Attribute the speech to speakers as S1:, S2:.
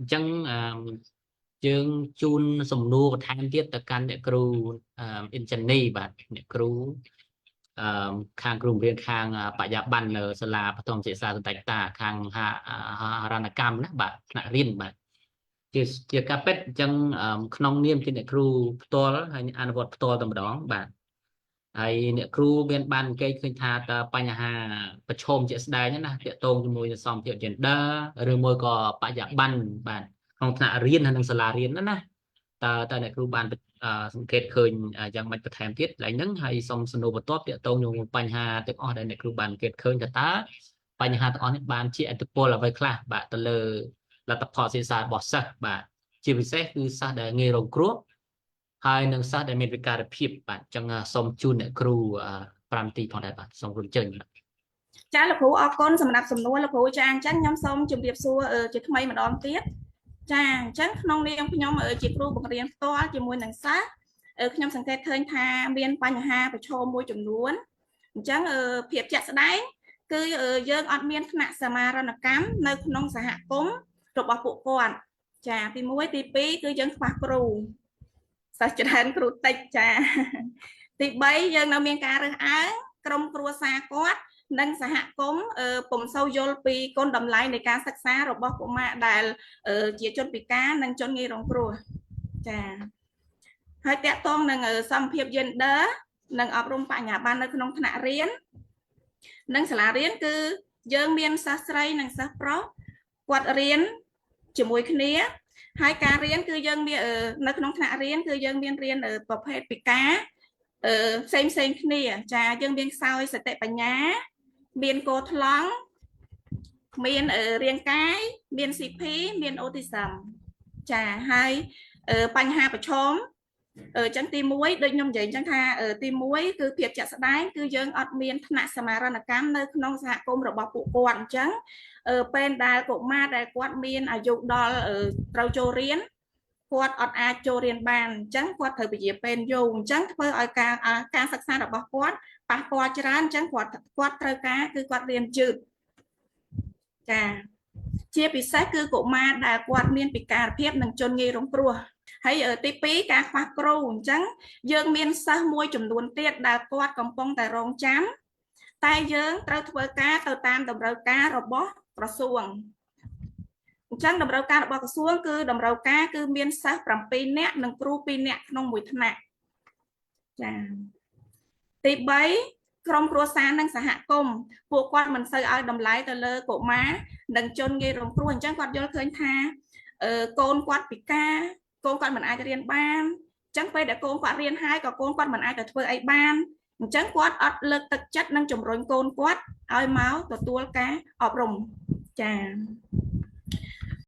S1: chẳng chương chun sầm nua tham tiết từ căn để kêu in chân ni bạn để kêu khang kêu riêng khang bạ dạ ban ở sân la bắt đầu sẽ ra tại ta khang rana cam đó bạn nãy riêng bạn chia cà pet chẳng không niêm trên để kêu to hay anh vật to tầm đó bạn ai nèครู bên ban cây khơi thà taปัญหาประชมเจษฎาเนี่ยนะเตี่ยตรงจมูกจะซ้อมเตี่ยเจนเดอร์หรือมวยก็ปะยะบันบานของคณะเรียนทางสลาเรียนนั่นนะแต่เนี่ยครูบานสังเกตเคยยังมันประแถมทิศหลายนึงให้ส่งสนุบทบเตี่ยตรงอยู่ปัญหาตึกอ้อได้เนี่ยครูบานเกตเคยแต่ตาปัญหาตึกอ้อเนี่ยบานชี้อันตุโปละไว้คลาบะตะเลละตะพอศีรษะบอดสักบะชีวิตเสคือซาได้เงยลงครัวhai nâng sát để mình việc phiệp bạn trong sông chun để kêu pram ti phong đại bạn sông run chân
S2: cha là phụ ở con sầm nạp sầm nuôi là phụ trang tránh nhóm sông chụp điệp xua chỉ thay mà đón tiết cha tránh non niêm nhóm ở chỉ kêu bằng riêng to chỉ môi nâng sát ở nhóm sang cây thơi tha biên pan ha phải cho môi chùm nuốn tránh phiệp chặt đáy cứ dương ọt miên nạ sama ra là cám nơi non xã hạ cúng rồi bỏ phụ con cha thì muối tí pí cứ dân khoa cừu sao cho nên cừu tịch cha thì bây giờ nó miên cá rừng áo trong cừu xa quát nâng xã hạ cúng cùng sâu vô pi con đầm láiในการศึกษาរបស់កុមារដែលជាជនពិការនិងជនងាយរងគ្រោះចាហើយតកតងនឹងសម្ភារ gender និងអប់រំបញ្ញាបត្រនៅក្នុងថ្នាក់រៀននិងសាលារៀនគឺយើងមានសិស្សស្រីនិងសិស្សប្រុសគាត់រៀនជាមួយគ្នាហើយការរៀនគឺយើងមាននៅក្នុងថ្នាក់រៀនគឺយើងមានរៀនប្រភេទពិការផ្សេងគ្នាចាយើងមានខ្សោយសតិបញ្ញាមានកោថ្លង់មានរាងកាយមាន CP មាន autism ចាហើយបញ្ហាប្រឈមចឹងទី1ដូចខ្ញុំនិយាយចឹងថាទី1គឺភាពជាក់ស្ដែងគឺយើងអត់មានថ្នាក់សមារណកម្មនៅក្នុងសហគមន៍របស់ពួកគាត់អញ្ចឹងពេលដែលកុមារដែលគាត់មានអាយុដល់ត្រូវចូលរៀនគាត់អត់អាចចូលរៀនបានអញ្ចឹងគាត់ត្រូវពជាពេលយូរអញ្ចឹងធ្វើឲ្យការសិក្សារបស់គាត់ប៉ះពាល់ច្រើនអញ្ចឹងគាត់ត្រូវការគឺគាត់រៀនយឺតចាជាពិសេសគឺកុមារដែលគាត់មានពិការភាពនិងជនងាយរងគ្រោះហើយទី2ការខ្វះគ្រូអញ្ចឹងយើងមានសិស្សមួយចំនួនទៀតដែលគាត់កំពុងតែរងចាំតែយើងត្រូវធ្វើការទៅតាមតម្រូវការរបស់ក្រសួងអញ្ចឹងតម្រូវការរបស់ក្រសួងគឺតម្រូវការគឺមានសិស្ស7នាក់និងគ្រូ2នាក់ក្នុងមួយថ្នាក់ចាទី3ក្រុមគ្រួសារនិងសហគមន៍ពួកគាត់មិនសូវឲ្យតម្លៃទៅលើកុមារនិងជនងាយរងគ្រោះអញ្ចឹងគាត់យល់ឃើញថាកូនគាត់ពិការកូនគាត់មិនអាចរៀនបានអញ្ចឹងពេលដែលកូនគាត់រៀនហើយក៏កូនគាត់មិនអាចទៅធ្វើអីបានអញ្ចឹងគាត់អត់លើកទឹកចិត្តនិងជំរុញកូនគាត់ឲ្យមកទទួលការអប់រំចា៎